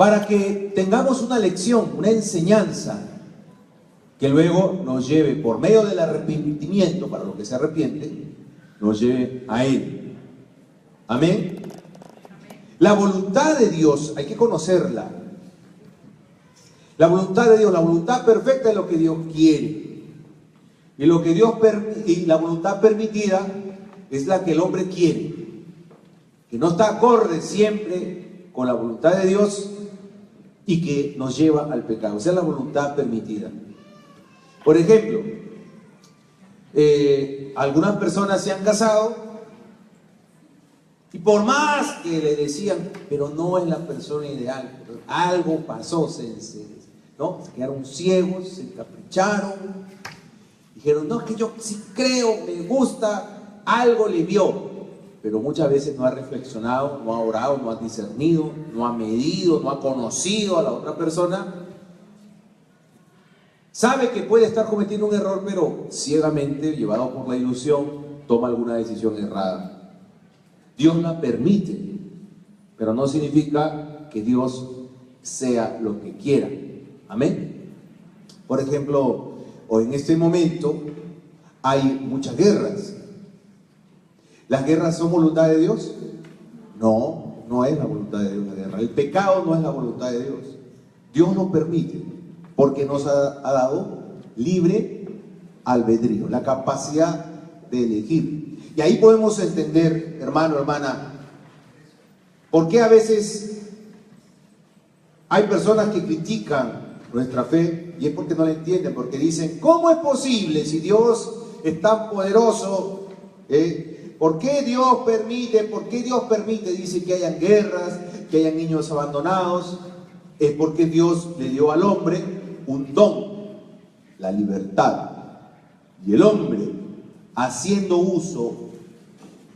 para que tengamos una lección, una enseñanza, que luego nos lleve, por medio del arrepentimiento, para los que se arrepienten, nos lleve a Él. Amén. La voluntad de Dios, hay que conocerla. La voluntad de Dios, la voluntad perfecta es lo que Dios quiere. Y la voluntad permitida es la que el hombre quiere, que no está acorde siempre con la voluntad de Dios y que nos lleva al pecado. Esa es la voluntad permitida. Por ejemplo, algunas personas se han casado y por más que le decían, pero no es la persona ideal, algo pasó, ¿no? Se quedaron ciegos, se encapricharon, dijeron, no, es que yo sí creo, me gusta, algo le vio, pero muchas veces no ha reflexionado, no ha orado, no ha discernido, no ha medido, no ha conocido a la otra persona. Sabe que puede estar cometiendo un error, pero ciegamente, llevado por la ilusión, toma alguna decisión errada. Dios la permite, pero no significa que Dios sea lo que quiera. Amén. Por ejemplo, hoy en este momento hay muchas guerras. ¿Las guerras son voluntad de Dios? No, no es la voluntad de Dios la guerra. El pecado no es la voluntad de Dios. Dios lo permite porque nos ha dado libre albedrío, la capacidad de elegir. Y ahí podemos entender, hermano, hermana, por qué a veces hay personas que critican nuestra fe y es porque no la entienden, porque dicen, ¿cómo es posible si Dios es tan poderoso? ¿Por qué Dios permite? ¿Por qué Dios permite? Dice que hayan guerras, que hayan niños abandonados. Es porque Dios le dio al hombre un don, la libertad. Y el hombre, haciendo uso,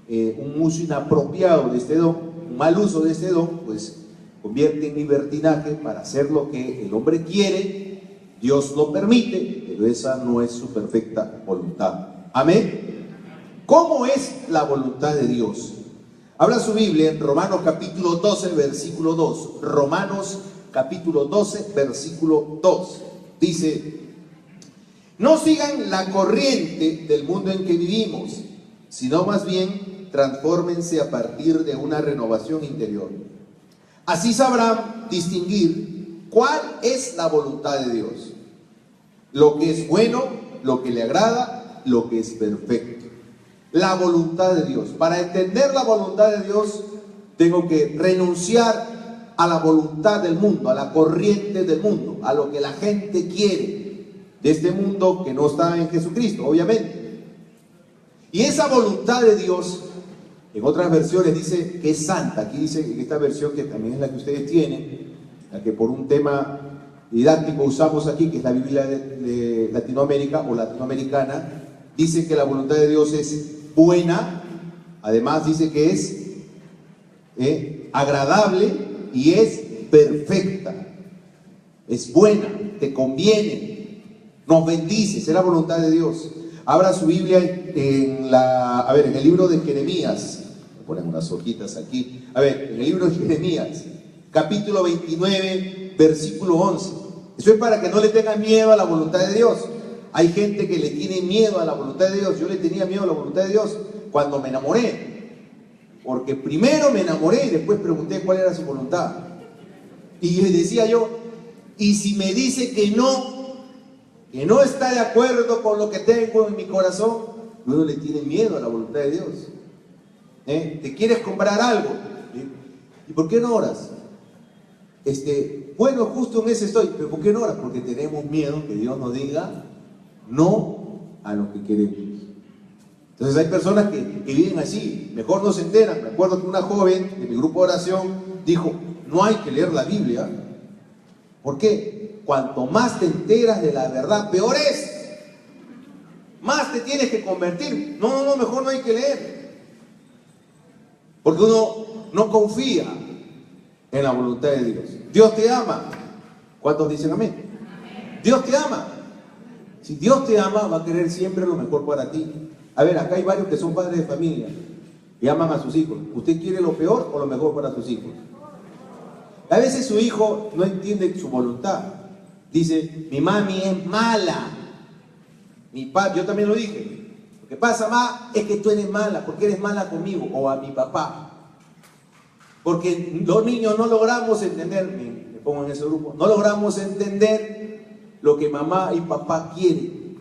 un uso inapropiado de este don, un mal uso de este don, pues convierte en libertinaje para hacer lo que el hombre quiere. Dios lo permite, pero esa no es su perfecta voluntad. Amén. ¿Cómo es la voluntad de Dios? Abra su Biblia en Romanos capítulo 12, versículo 2. Romanos capítulo 12, versículo 2. Dice, no sigan la corriente del mundo en que vivimos, sino más bien transfórmense a partir de una renovación interior. Así sabrán distinguir cuál es la voluntad de Dios, lo que es bueno, lo que le agrada, lo que es perfecto. La voluntad de Dios. Para entender la voluntad de Dios, tengo que renunciar a la voluntad del mundo, a la corriente del mundo, a lo que la gente quiere de este mundo que no está en Jesucristo, obviamente. Y esa voluntad de Dios, en otras versiones dice que es santa. Aquí dice, en esta versión que también es la que ustedes tienen, la que por un tema didáctico usamos aquí, que es la Biblia de Latinoamérica o latinoamericana, dice que la voluntad de Dios es buena, además dice que es agradable y es perfecta. Es buena, te conviene, nos bendice, es la voluntad de Dios. Abra su Biblia en el libro de Jeremías. Me ponen unas hojitas aquí. En el libro de Jeremías, capítulo 29, versículo 11. Eso es para que no le tengan miedo a la voluntad de Dios. Hay gente que le tiene miedo a la voluntad de Dios. Yo le tenía miedo a la voluntad de Dios cuando me enamoré. Porque primero me enamoré y después pregunté cuál era su voluntad. Y decía yo, y si me dice que no está de acuerdo con lo que tengo en mi corazón, uno le tiene miedo a la voluntad de Dios. ¿Te quieres comprar algo? ¿Y por qué no oras? Bueno, justo en ese estoy, pero ¿por qué no oras? Porque tenemos miedo que Dios nos diga no a lo que queremos. Entonces hay personas que viven así, mejor no se enteran. Me acuerdo que una joven de mi grupo de oración dijo, no hay que leer la Biblia. ¿Por qué? Cuanto más te enteras de la verdad, peor es. Más te tienes que convertir. No, mejor no hay que leer. Porque uno no confía en la voluntad de Dios. Dios te ama. ¿Cuántos dicen amén? Dios te ama. Si Dios te ama, va a querer siempre lo mejor para ti. Acá hay varios que son padres de familia y aman a sus hijos. ¿Usted quiere lo peor o lo mejor para sus hijos? A veces su hijo no entiende su voluntad. Dice, mi mami es mala. Mi papi, yo también lo dije. Lo que pasa, ma, es que tú eres mala, porque eres mala conmigo, o a mi papá. Porque los niños no logramos entender, me pongo en ese grupo, no logramos entender lo que mamá y papá quieren.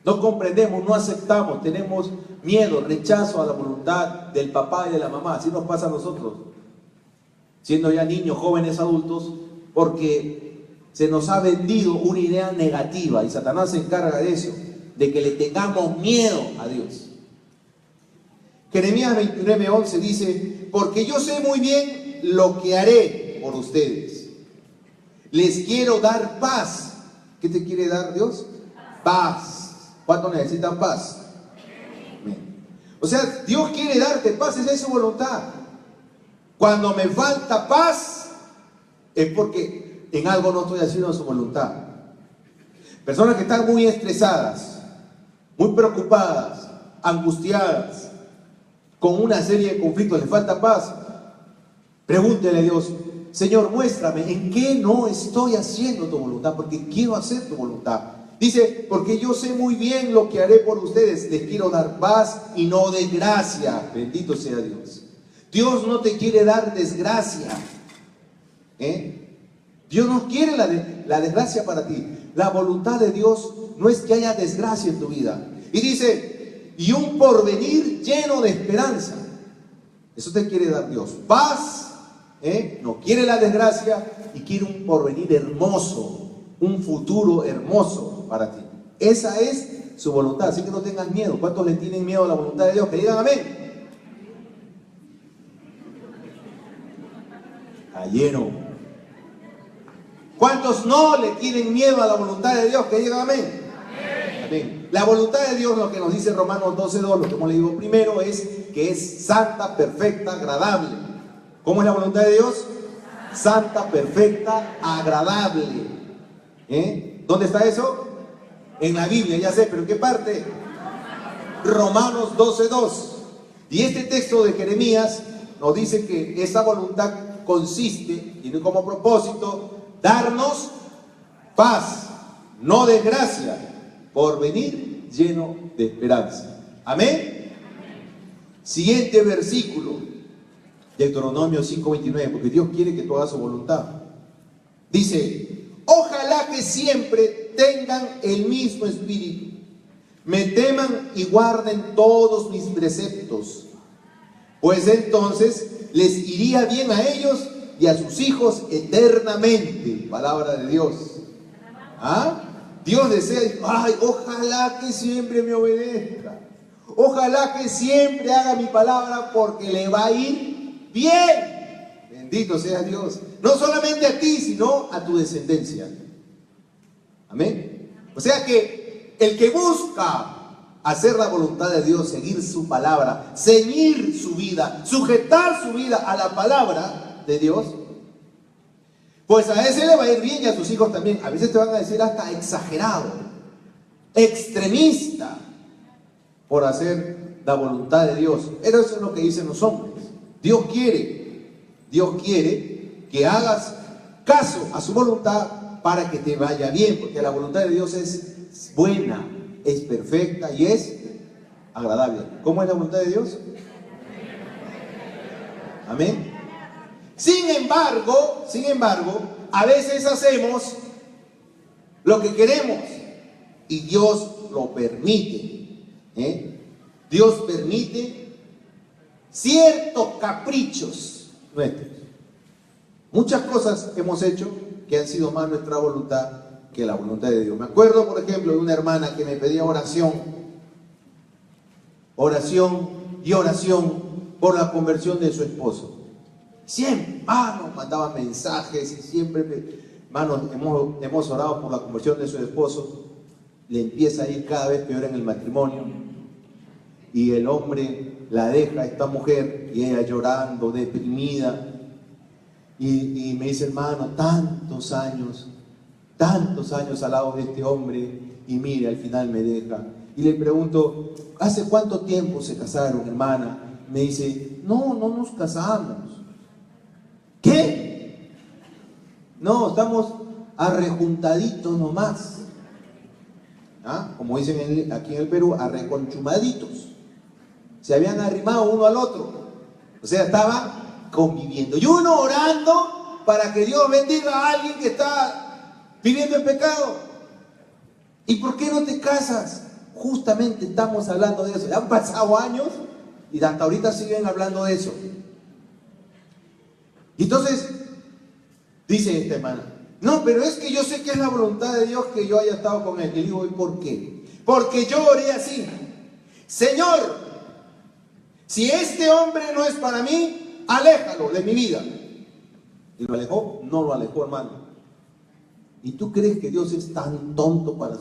No comprendemos, no aceptamos, tenemos miedo, rechazo a la voluntad del papá y de la mamá. Así nos pasa a nosotros, siendo ya niños, jóvenes, adultos, porque se nos ha vendido una idea negativa y Satanás se encarga de eso, de que le tengamos miedo a Dios. Jeremías 29:11 dice, porque yo sé muy bien lo que haré por ustedes. Les quiero dar paz. ¿Qué te quiere dar Dios? Paz. ¿Cuántos necesitan paz? O sea, Dios quiere darte paz, esa es su voluntad. Cuando me falta paz, es porque en algo no estoy haciendo su voluntad. Personas que están muy estresadas, muy preocupadas, angustiadas, con una serie de conflictos, les falta paz. Pregúntele a Dios, Señor, muéstrame en qué no estoy haciendo tu voluntad, porque quiero hacer tu voluntad. Dice, porque yo sé muy bien lo que haré por ustedes, les quiero dar paz y no desgracia. Bendito sea Dios. Dios no te quiere dar desgracia. Dios no quiere la desgracia para ti. La voluntad de Dios no es que haya desgracia en tu vida. Y dice, y un porvenir lleno de esperanza. Eso te quiere dar Dios. Paz, no quiere la desgracia y quiere un porvenir hermoso, un futuro hermoso para ti. Esa es su voluntad, así que no tengas miedo. ¿Cuántos le tienen miedo a la voluntad de Dios? Que digan amén. Cayeron. ¿Cuántos no le tienen miedo a la voluntad de Dios? Que digan amén. Amén. La voluntad de Dios, lo que nos dice Romanos 12:2, lo que hemos leído primero, es que es santa, perfecta, agradable. ¿Cómo es la voluntad de Dios? Santa, perfecta, agradable. ¿Dónde está eso? En la Biblia, ya sé, pero ¿en qué parte? Romanos 12:2. Y este texto de Jeremías nos dice que esa voluntad consiste, tiene como propósito, darnos paz, no desgracia, por venir lleno de esperanza. Amén. Siguiente versículo, Deuteronomio 5:29, porque Dios quiere que tú hagas su voluntad. Dice, ojalá que siempre tengan el mismo espíritu, me teman y guarden todos mis preceptos, pues entonces les iría bien a ellos y a sus hijos eternamente. Palabra de Dios. ¿Ah? Dios desea, ay, ojalá que siempre me obedezca, ojalá que siempre haga mi palabra porque le va a ir bien. Bendito sea Dios. No solamente a ti, sino a tu descendencia. Amén. O sea que el que busca hacer la voluntad de Dios, seguir su palabra, ceñir su vida, sujetar su vida a la palabra de Dios, pues a ese le va a ir bien y a sus hijos también. A veces te van a decir hasta exagerado, extremista, por hacer la voluntad de Dios. Pero eso es lo que dicen los hombres. Dios quiere que hagas caso a su voluntad para que te vaya bien, porque la voluntad de Dios es buena, es perfecta y es agradable. ¿Cómo es la voluntad de Dios? Amén. Sin embargo, a veces hacemos lo que queremos y Dios lo permite. Dios permite ciertos caprichos nuestros. Muchas cosas hemos hecho que han sido más nuestra voluntad que la voluntad de Dios. Me acuerdo, por ejemplo, de una hermana que me pedía oración y oración por la conversión de su esposo. Siempre, hermanos, mandaba mensajes y siempre, hermanos, hemos orado por la conversión de su esposo. Le empieza a ir cada vez peor en el matrimonio y el hombre la deja a esta mujer y ella llorando, deprimida, y me dice, hermano, tantos años al lado de este hombre y mire, al final me deja. Y le pregunto, ¿hace cuánto tiempo se casaron, hermana? Me dice, no nos casamos. ¿Qué? No, estamos arrejuntaditos nomás. ¿Ah? Como dicen aquí en el Perú, arreconchumaditos. Se habían arrimado uno al otro. O sea, estaban conviviendo. Y uno orando para que Dios bendiga a alguien que está viviendo en pecado. ¿Y por qué no te casas? Justamente estamos hablando de eso. Ya han pasado años y hasta ahorita siguen hablando de eso. Y entonces, dice esta hermana, no, pero es que yo sé que es la voluntad de Dios que yo haya estado con él. Y digo, ¿y por qué? Porque yo oré así: Señor, si este hombre no es para mí, aléjalo de mi vida. ¿Y lo alejó? No lo alejó, hermano. ¿Y tú crees que Dios es tan tonto para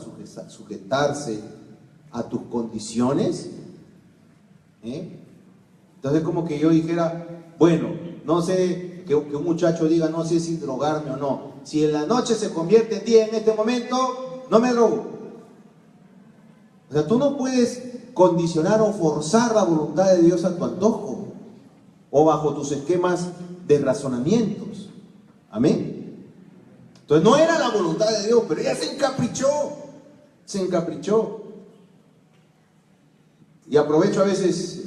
sujetarse a tus condiciones? Entonces, como que yo dijera, bueno, no sé, que un muchacho diga, no sé si drogarme o no. Si en la noche se convierte en día en este momento, no me drogo. O sea, tú no puedes condicionar o forzar la voluntad de Dios a tu antojo o bajo tus esquemas de razonamientos. Amén. Entonces no era la voluntad de Dios, pero ella se encaprichó. Se encaprichó. Y aprovecho a veces,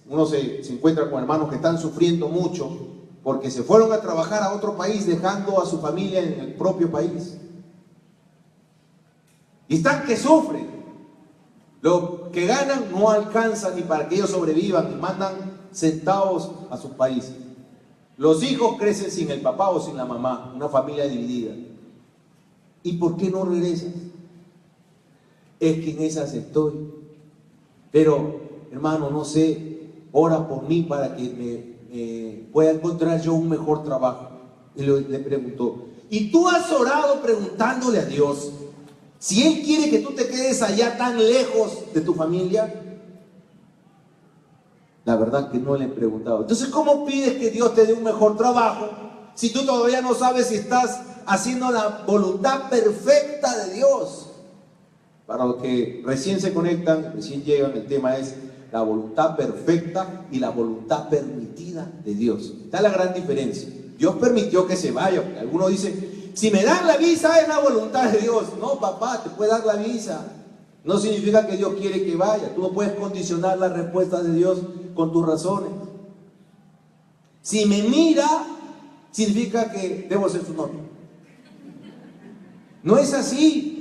uno se encuentra con hermanos que están sufriendo mucho porque se fueron a trabajar a otro país dejando a su familia en el propio país. Y están que sufren. Lo que ganan no alcanza ni para que ellos sobrevivan y mandan centavos a sus países. Los hijos crecen sin el papá o sin la mamá, una familia dividida. ¿Y por qué no regresas? Es que en esas estoy. Pero, hermano, no sé, ora por mí para que me pueda encontrar yo un mejor trabajo. Y le preguntó, ¿y tú has orado preguntándole a Dios si Él quiere que tú te quedes allá tan lejos de tu familia? La verdad que no le he preguntado. Entonces, ¿cómo pides que Dios te dé un mejor trabajo si tú todavía no sabes si estás haciendo la voluntad perfecta de Dios? Para los que recién se conectan, recién llegan, el tema es la voluntad perfecta y la voluntad permitida de Dios. Está la gran diferencia. Dios permitió que se vaya. Algunos dicen, si me dan la visa es la voluntad de Dios. No, papá, te puede dar la visa. No significa que Dios quiere que vaya. Tú no puedes condicionar la respuesta de Dios con tus razones. Si me mira, significa que debo ser su novio. No es así.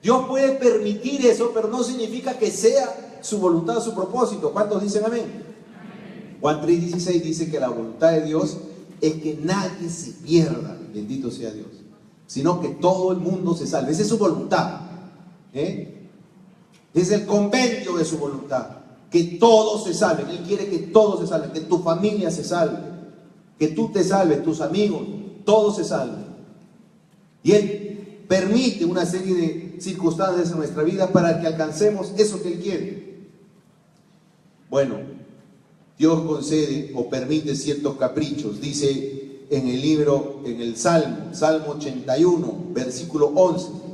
Dios puede permitir eso, pero no significa que sea su voluntad, su propósito. ¿Cuántos dicen amén? Amén. Juan 3:16 dice que la voluntad de Dios es que nadie se pierda, bendito sea Dios, sino que todo el mundo se salve. Esa es su voluntad. Es el compendio de su voluntad, que todos se salven. Él quiere que todos se salven, que tu familia se salve, que tú te salves, tus amigos, todos se salven. Y Él permite una serie de circunstancias en nuestra vida para que alcancemos eso que Él quiere. Bueno, Dios concede o permite ciertos caprichos. Dice en el libro, en el Salmo 81, versículo 11.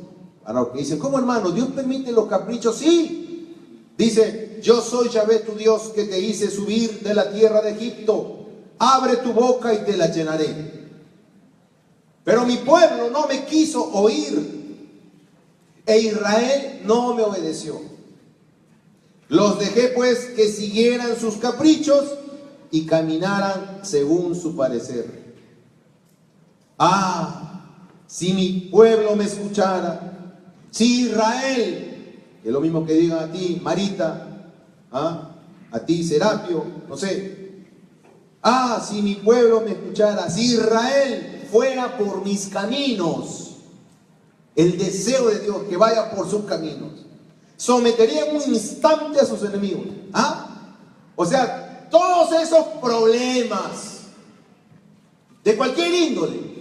Para los que dicen, ¿cómo, hermano? ¿Dios permite los caprichos? Sí. Dice, yo soy Yahvé tu Dios, que te hice subir de la tierra de Egipto. Abre tu boca y te la llenaré. Pero mi pueblo no me quiso oír, e Israel no me obedeció. Los dejé pues que siguieran sus caprichos y caminaran según su parecer. Ah, si mi pueblo me escuchara, si Israel, que es lo mismo que digan a ti, Marita, a ti, Serapio, no sé. Ah, si mi pueblo me escuchara, si Israel fuera por mis caminos, el deseo de Dios que vaya por sus caminos, sometería en un instante a sus enemigos. O sea, todos esos problemas de cualquier índole,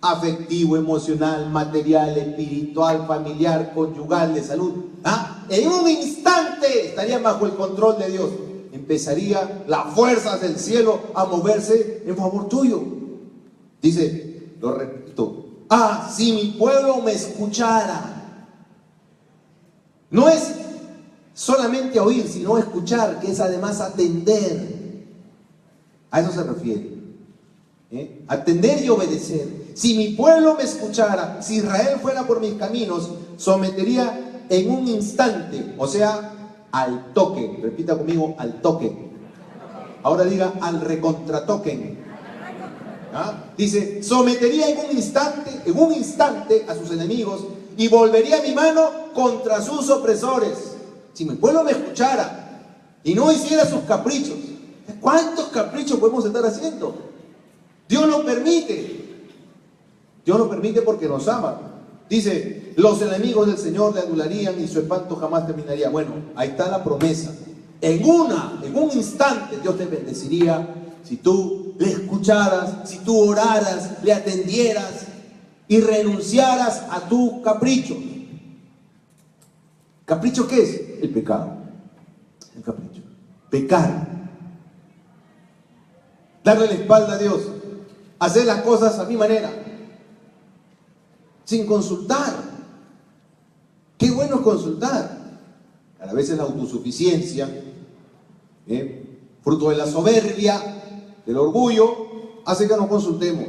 afectivo, emocional, material, espiritual, familiar, conyugal, de salud, en un instante estarían bajo el control de Dios. Empezaría las fuerzas del cielo a moverse en favor tuyo. Dice, lo repito, si mi pueblo me escuchara. No es solamente oír, sino escuchar, que es además atender. A eso se refiere. Atender y obedecer. Si mi pueblo me escuchara, si Israel fuera por mis caminos, sometería en un instante, o sea, al toque. Repita conmigo, al toque. Ahora diga, al recontratoquen. Dice, sometería en un instante a sus enemigos y volvería mi mano contra sus opresores. Si mi pueblo me escuchara y no hiciera sus caprichos. ¿Cuántos caprichos podemos estar haciendo? Dios lo permite. Dios lo permite porque nos ama. Dice, los enemigos del Señor le adularían y su espanto jamás terminaría. Bueno, ahí está la promesa. En un instante Dios te bendeciría si tú le escucharas, si tú oraras, le atendieras y renunciaras a tu capricho. ¿Capricho qué es? El pecado. El capricho. Pecar. Darle la espalda a Dios. Hacer las cosas a mi manera. Sin consultar. Qué bueno es consultar. A veces la autosuficiencia, fruto de la soberbia, del orgullo, hace que no consultemos.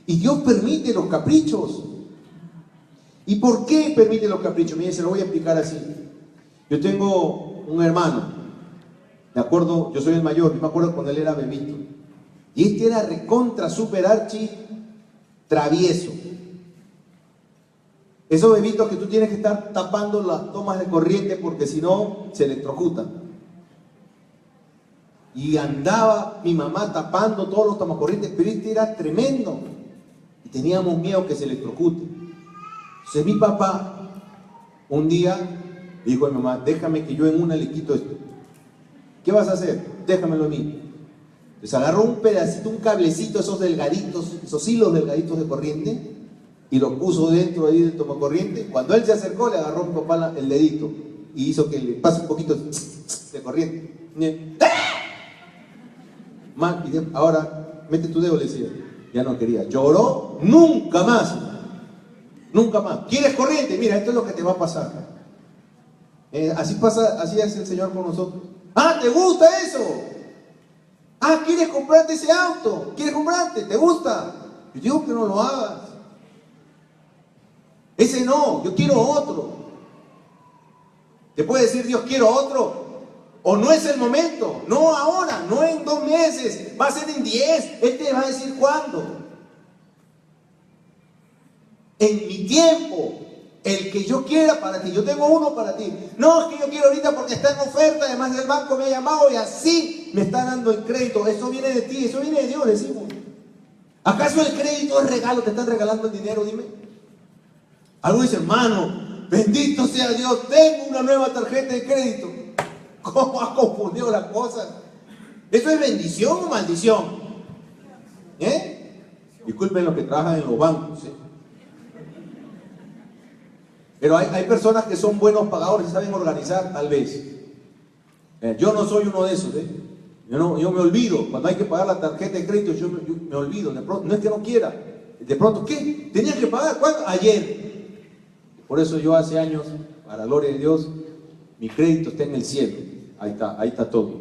Y Dios permite los caprichos. ¿Y por qué permite los caprichos? Miren, se lo voy a explicar así. Yo tengo un hermano, me acuerdo, yo soy el mayor, yo me acuerdo cuando él era bebito. Y este era recontra super archi travieso. Esos bebitos que tú tienes que estar tapando las tomas de corriente porque si no se electrocutan. Y andaba mi mamá tapando todos los tomacorrientes, pero este era tremendo. Y teníamos miedo que se electrocute. Entonces mi papá un día dijo a mi mamá, déjame que yo en una le quito esto. ¿Qué vas a hacer? Déjamelo a mí. Entonces agarró un pedacito, un cablecito, esos delgaditos, esos hilos delgaditos de corriente, y lo puso dentro ahí del tomacorriente. Cuando él se acercó, le agarró a mi papá el dedito y hizo que le pase un poquito de corriente. Y ahora, mete tu dedo, le decía. Ya no quería. Lloró, nunca más. Nunca más. ¿Quieres corriente? Mira, esto es lo que te va a pasar. Así pasa, así es el Señor con nosotros. Ah, ¿te gusta eso? Ah, ¿quieres comprarte ese auto? ¿Quieres comprarte? ¿Te gusta? Yo digo que no lo hagas. Ese no, yo quiero otro. Te puede decir Dios, quiero otro. O no es el momento, no ahora, no en 2 meses, va a ser en 10. Él te va a decir cuándo. En mi tiempo, el que yo quiera para ti, yo tengo uno para ti. No, es que yo quiero ahorita porque está en oferta, además el banco me ha llamado y así me está dando el crédito. Eso viene de ti, eso viene de Dios, decimos. ¿Acaso el crédito es regalo? ¿Te están regalando el dinero? Dime. Algo dice, hermano, bendito sea Dios, tengo una nueva tarjeta de crédito. ¿Cómo ha confundido las cosas? ¿Eso es bendición o maldición? Disculpen los que trabajan en los bancos. Pero hay personas que son buenos pagadores y saben organizar, tal vez. Yo no soy uno de esos. Yo me olvido. Cuando hay que pagar la tarjeta de crédito, yo me olvido. De pronto, no es que no quiera. De pronto, ¿qué? ¿Tenías que pagar? ¿Cuándo? Ayer. Por eso yo hace años, para la gloria de Dios, mi crédito está en el cielo. Ahí está todo.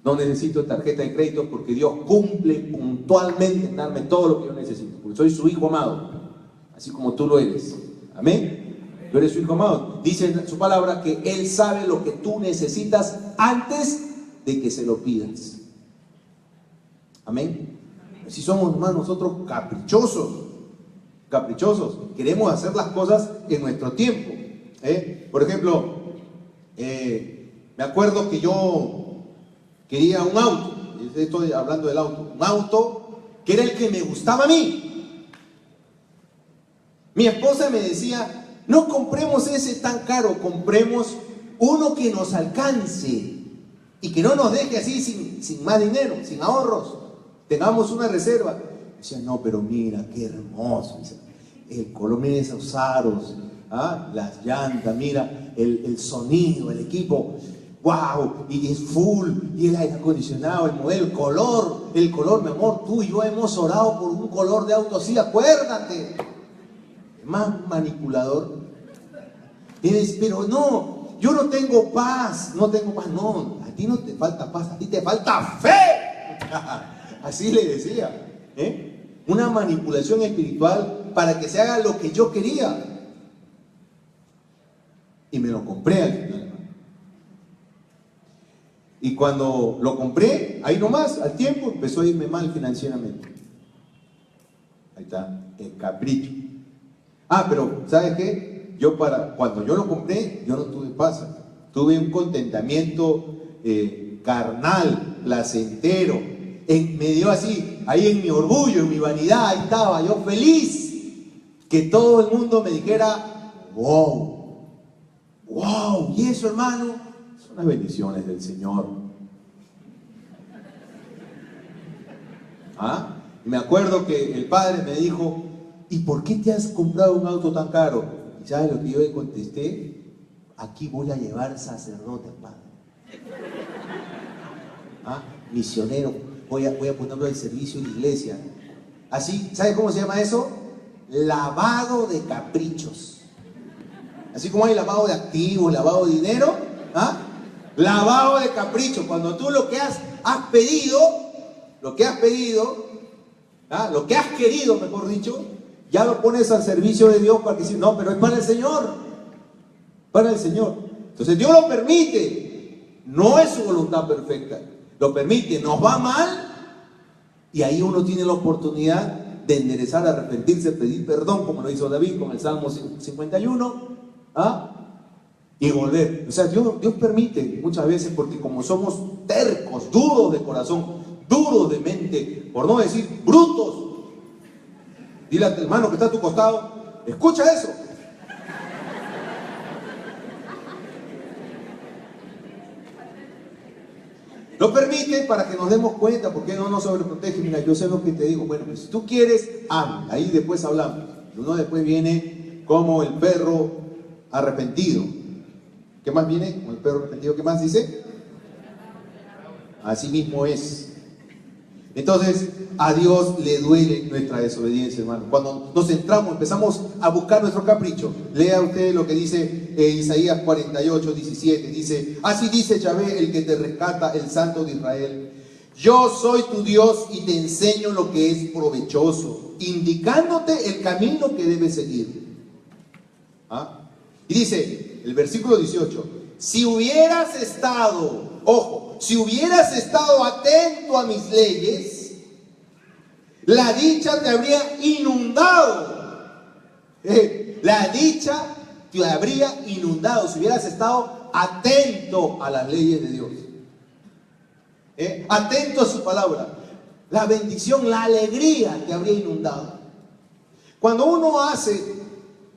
No necesito tarjeta de crédito porque Dios cumple puntualmente en darme todo lo que yo necesito. Porque soy su hijo amado, así como tú lo eres. Amén. Tú eres su hijo amado. Dice en su palabra que Él sabe lo que tú necesitas antes de que se lo pidas. Amén. Así somos, hermanos, nosotros caprichosos. Queremos hacer las cosas en nuestro tiempo. Por ejemplo, me acuerdo que yo quería un auto. Estoy hablando del auto. Un auto que era el que me gustaba a mí. Mi esposa me decía, no compremos ese tan caro, compremos uno que nos alcance y que no nos deje así sin más dinero, sin ahorros. Tengamos una reserva. Decía, no, pero mira, qué hermoso. El color, mira esos aros, las llantas, mira el sonido, el equipo. ¡Wow! Y es full, y el aire acondicionado, el modelo, el color, mi amor, tú y yo hemos orado por un color de auto así, acuérdate. Más manipulador. Pero no, yo no tengo paz, no, a ti no te falta paz, a ti te falta fe. Así le decía. Una manipulación espiritual para que se haga lo que yo quería. Y me lo compré al final. Y cuando lo compré, ahí nomás, al tiempo, empezó a irme mal financieramente. Ahí está, el capricho. Pero ¿sabes qué? Cuando yo lo compré, yo no tuve paz. Tuve un contentamiento carnal, placentero. Me dio así, ahí en mi orgullo, en mi vanidad, ahí estaba yo feliz. Que todo el mundo me dijera, wow, wow. Y eso, hermano, son las bendiciones del Señor. Me acuerdo que el padre me dijo, ¿y por qué te has comprado un auto tan caro? ¿Y sabes lo que yo le contesté? Aquí voy a llevar sacerdote, padre. Misionero, voy a ponerlo al servicio de la iglesia. Así, ¿sabe cómo se llama eso? Lavado de caprichos. Así como hay lavado de activos, lavado de dinero, lavado de caprichos. Cuando tú lo que has pedido, lo que has querido, mejor dicho, ya lo pones al servicio de Dios para que dice, no, pero es para el Señor. Para el Señor. Entonces Dios lo permite. No es su voluntad perfecta. Lo permite, nos va mal. Y ahí uno tiene la oportunidad de enderezar, arrepentirse, pedir perdón, como lo hizo David con el Salmo 51. Y volver. O sea, Dios permite muchas veces, porque como somos tercos, duros de corazón, duros de mente, por no decir brutos. Dile al hermano que está a tu costado, escucha eso. Lo permite para que nos demos cuenta, porque no nos sobreprotege. Mira, yo sé lo que te digo. Bueno, pues si tú quieres, ahí después hablamos. Uno después viene como el perro arrepentido. ¿Qué más viene? Como el perro arrepentido, ¿qué más dice? Así mismo es. Entonces, a Dios le duele nuestra desobediencia, hermano. Cuando nos centramos, empezamos a buscar nuestro capricho. Lea usted lo que dice Isaías 48, 17. Dice, así dice Yahvé, el que te rescata, el Santo de Israel. Yo soy tu Dios y te enseño lo que es provechoso, indicándote el camino que debes seguir. Y dice, el versículo 18, si hubieras estado, ojo, si hubieras estado atento a mis leyes, la dicha te habría inundado. La dicha te habría inundado si hubieras estado atento a las leyes de Dios. Atento a su palabra. La bendición, la alegría te habría inundado. Cuando uno hace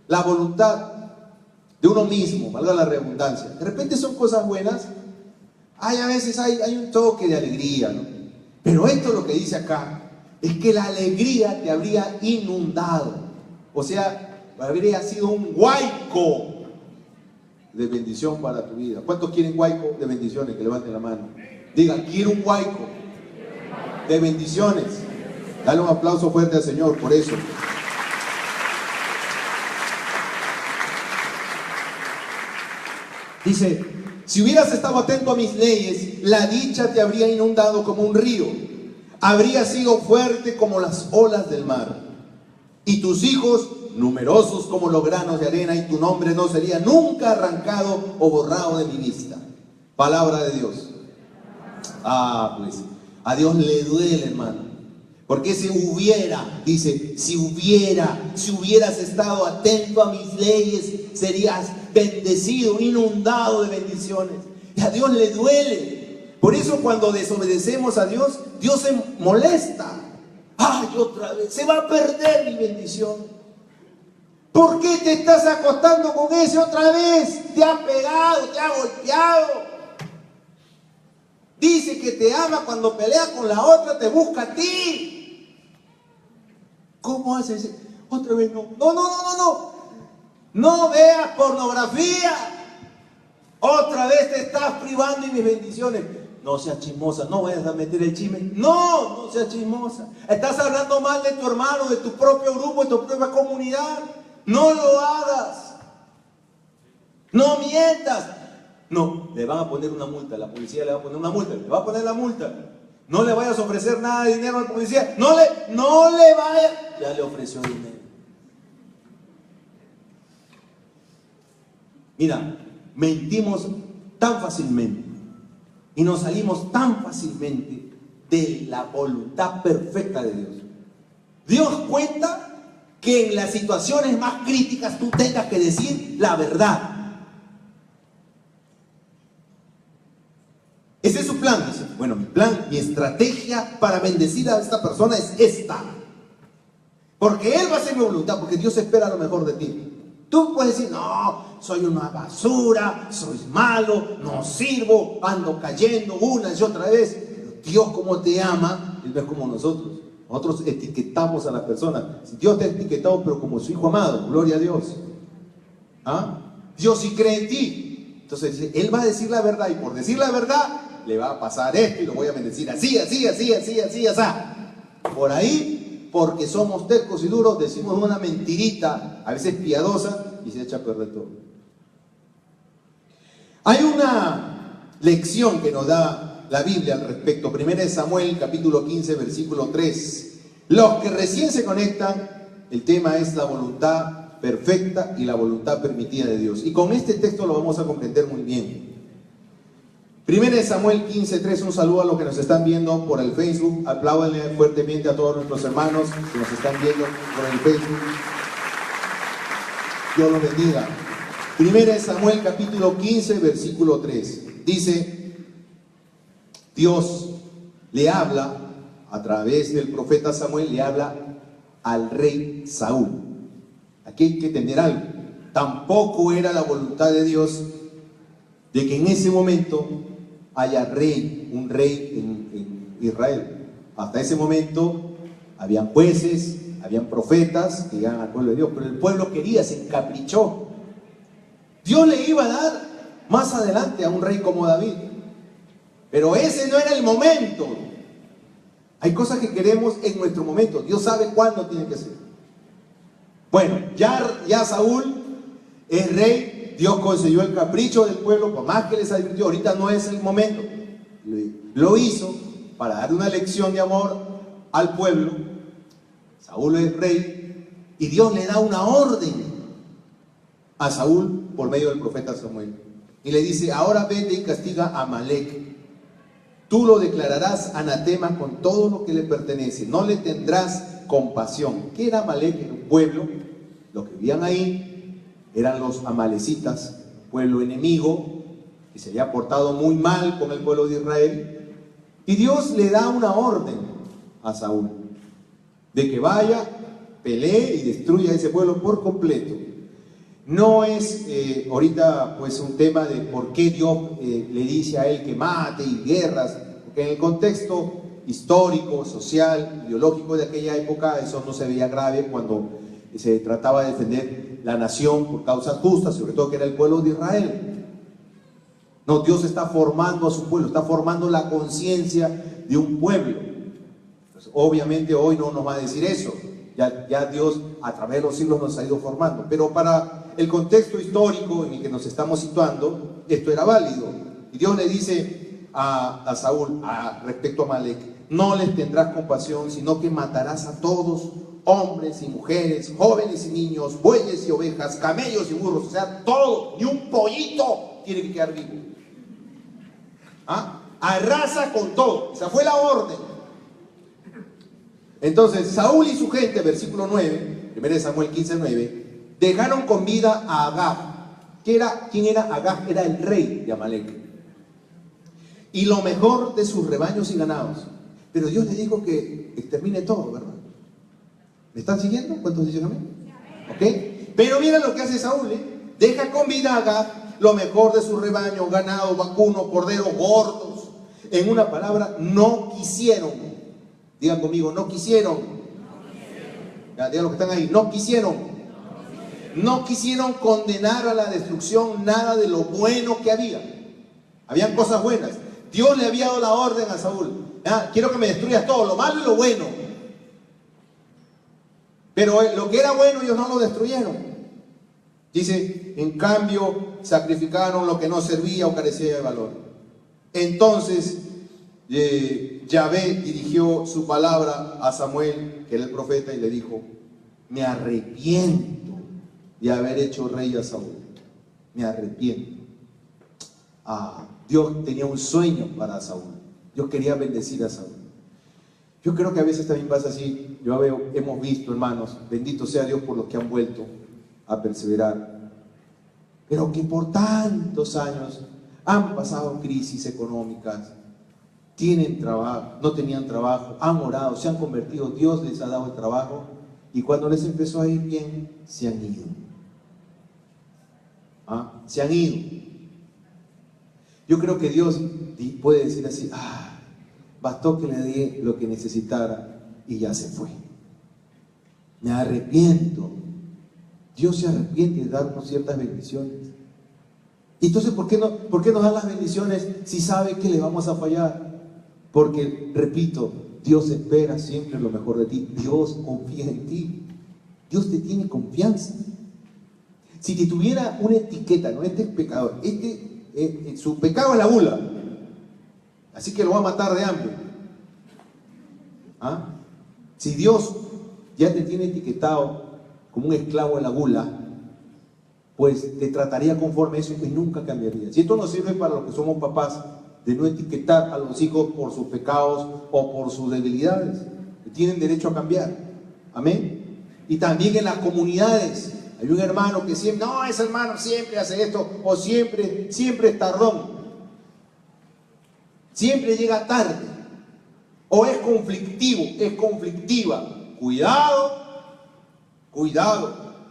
la voluntad de uno mismo, valga la redundancia, de repente son cosas buenas. A veces hay un toque de alegría, ¿no? Pero esto lo que dice acá es que la alegría te habría inundado. O sea, habría sido un huaico de bendición para tu vida. ¿Cuántos quieren huaico de bendiciones? Que levanten la mano. Diga, quiero un huaico de bendiciones. Dale un aplauso fuerte al Señor por eso. Dice, si hubieras estado atento a mis leyes, la dicha te habría inundado como un río, habría sido fuerte como las olas del mar, y tus hijos numerosos como los granos de arena, y tu nombre no sería nunca arrancado o borrado de mi vista. Palabra de Dios. Pues a Dios le duele, hermano, porque ese hubiera, dice, si hubieras estado atento a mis leyes, serías bendecido, inundado de bendiciones. Y a Dios le duele. Por eso cuando desobedecemos a Dios, Dios se molesta. Otra vez, se va a perder mi bendición. ¿Por qué te estás acostando con ese otra vez? Te ha pegado, te ha golpeado. Dice que te ama, cuando pelea con la otra te busca a ti. ¿Cómo haces? Otra vez no. No veas pornografía. Otra vez te estás privando de mis bendiciones. No seas chismosa, no vayas a meter el chisme. No seas chismosa. Estás hablando mal de tu hermano, de tu propio grupo, de tu propia comunidad. No lo hagas. No mientas. No, le van a poner una multa. La policía le va a poner una multa. Le va a poner la multa. No le vayas a ofrecer nada de dinero al policía. No le vayas. Ya le ofreció dinero. Mira, mentimos tan fácilmente y nos salimos tan fácilmente de la voluntad perfecta de Dios. Dios cuenta que en las situaciones más críticas tú tengas que decir la verdad. Ese es su plan. Dice, bueno, mi plan, mi estrategia para bendecir a esta persona es esta. Porque Él va a hacer mi voluntad, porque Dios espera lo mejor de ti. Tú puedes decir, no, soy una basura, soy malo, no sirvo, ando cayendo una y otra vez. Pero Dios, como te ama, Él no es como nosotros. Nosotros etiquetamos a las personas. Si Dios te ha etiquetado, pero como su hijo amado, gloria a Dios. ¿Ah? Dios sí cree en ti. Entonces dice, Él va a decir la verdad, y por decir la verdad, le va a pasar esto y lo voy a bendecir así, así, así, así, así, así. Por ahí, porque somos tercos y duros, decimos una mentirita, a veces piadosa, y se echa a perder todo. Hay una lección que nos da la Biblia al respecto. 1 Samuel, capítulo 15, versículo 3. Los que recién se conectan, el tema es la voluntad perfecta y la voluntad permitida de Dios. Y con este texto lo vamos a comprender muy bien. 1 Samuel 15, 3. Un saludo a los que nos están viendo por el Facebook. Apláudanle fuertemente a todos nuestros hermanos que nos están viendo por el Facebook. Dios los bendiga. 1 Samuel capítulo 15, versículo 3. Dice, Dios le habla, a través del profeta Samuel, le habla al rey Saúl. Aquí hay que entender algo. Tampoco era la voluntad de Dios de que en ese momento haya un rey en Israel. Hasta ese momento habían jueces, habían profetas que llegaban al pueblo de Dios, pero el pueblo quería, se encaprichó. Dios le iba a dar más adelante a un rey como David, pero ese no era el momento. Hay cosas que queremos en nuestro momento. Dios sabe cuándo tiene que ser. Bueno, ya Saúl es rey. Dios concedió el capricho del pueblo, por más que les advirtió, ahorita no es el momento. Lo hizo para dar una lección de amor al pueblo. Saúl es rey y Dios le da una orden a Saúl por medio del profeta Samuel. Y le dice, ahora vete y castiga a Amalec. Tú lo declararás anatema con todo lo que le pertenece. No le tendrás compasión. ¿Qué era Amalec? Era un pueblo. Los que vivían ahí eran los amalecitas, pueblo enemigo, que se había portado muy mal con el pueblo de Israel. Y Dios le da una orden a Saúl de que vaya, pelee y destruya ese pueblo por completo. No es ahorita pues un tema de por qué Dios le dice a él que mate y guerras, porque en el contexto histórico, social, ideológico de aquella época eso no se veía grave cuando se trataba de defender la nación por causas justas, sobre todo que era el pueblo de Israel. No, Dios está formando a su pueblo, está formando la conciencia de un pueblo. Pues, obviamente hoy no nos va a decir eso, ya Dios a través de los siglos nos ha ido formando, pero para el contexto histórico en el que nos estamos situando, esto era válido. Y Dios le dice a Saúl respecto a Amalec, no les tendrás compasión, sino que matarás a todos, hombres y mujeres, jóvenes y niños, bueyes y ovejas, camellos y burros, o sea, todo, ni un pollito tiene que quedar vivo. Arrasa con todo, esa fue la orden. Entonces Saúl y su gente, versículo 9, 1 Samuel 15, 9, dejaron con vida a Agag. ¿Quién era Agag? Era el rey de Amalec. Y lo mejor de sus rebaños y ganados. Pero Dios le dijo que extermine todo, ¿verdad? ¿Me están siguiendo? ¿Cuántos dicen amén? ¿Ok? Pero mira lo que hace Saúl, deja con vida a Agag, lo mejor de su rebaño, ganado, vacuno, corderos, gordos. En una palabra, no quisieron. Digan conmigo, no quisieron. Ya, digan los que están ahí, no quisieron. No quisieron condenar a la destrucción nada de lo bueno que había. Habían cosas buenas. Dios le había dado la orden a Saúl. Quiero que me destruyas todo, lo malo y lo bueno. Pero lo que era bueno ellos no lo destruyeron. Dice, en cambio sacrificaron lo que no servía o carecía de valor. Entonces Yahvé dirigió su palabra a Samuel, que era el profeta, y le dijo: me arrepiento de haber hecho rey a Saúl. Me arrepiento. Dios tenía un sueño para Saúl. Dios quería bendecir a Saúl. Yo creo que a veces también pasa así. Hemos visto, hermanos, bendito sea Dios por los que han vuelto a perseverar, pero que por tantos años han pasado crisis económicas, tienen trabajo, no tenían trabajo, han orado, se han convertido, Dios les ha dado el trabajo, y cuando les empezó a ir bien, se han ido. Se han ido. Yo creo que Dios puede decir así: bastó que le di lo que necesitara y ya se fue. Me arrepiento. Dios se arrepiente de darnos ciertas bendiciones. Entonces, ¿por qué nos da las bendiciones si sabe que le vamos a fallar? Porque, repito, Dios espera siempre lo mejor de ti. Dios confía en ti. Dios te tiene confianza. Si te tuviera una etiqueta, no, este es pecador, su pecado es la gula, así que lo va a matar de hambre. Si Dios ya te tiene etiquetado como un esclavo de la gula, pues te trataría conforme a eso y nunca cambiaría. Si esto nos sirve para los que somos papás, de no etiquetar a los hijos por sus pecados o por sus debilidades, que tienen derecho a cambiar. Amén. Y también en las comunidades hay un hermano que siempre, no, ese hermano siempre hace esto, o siempre es tardón, siempre llega tarde, o es conflictivo, es conflictiva. Cuidado,